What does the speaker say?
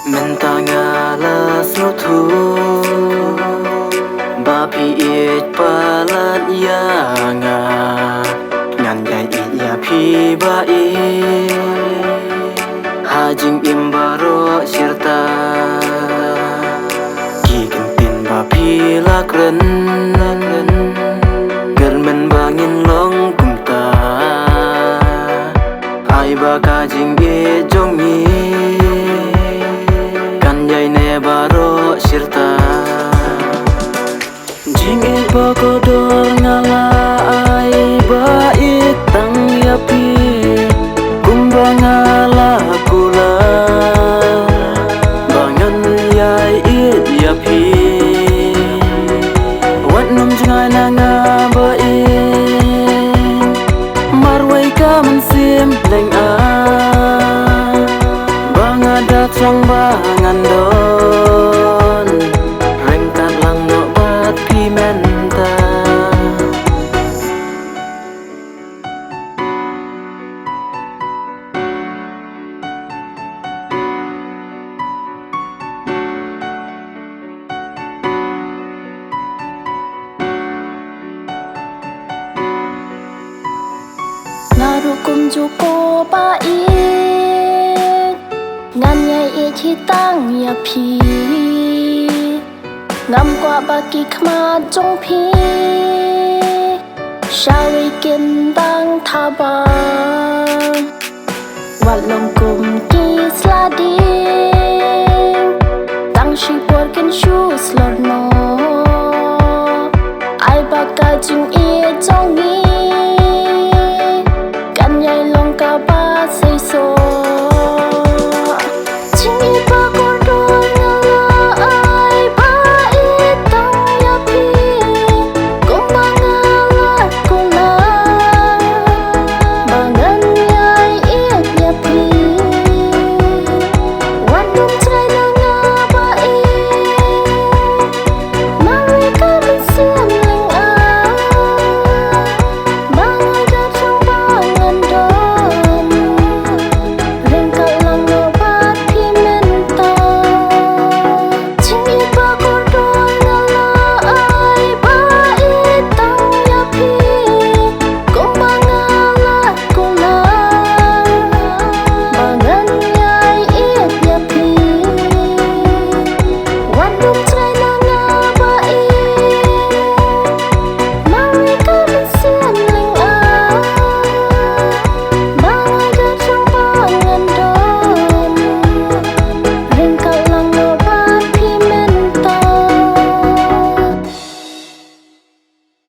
Mentangala snutu Bapi it palat yanga Ngan jai it ya pi bai Hajing imbaro sirta Gigan tin bapi lakren Gelmen bangin long kumta Ai baka jing e jongi Baro sirta Jingit bakodor ngala ai bait tang yapi Kumbang ngala kula Bangan yai it yapi Wat num jengai nanga bain Marwai ka mensim leng a Bangada trong bangan do Narukum juko baik Nganyai ichi tang ya pi Ngam kwa baki khma jong pi Shawi kin tang thabang Wat long kum ki sladi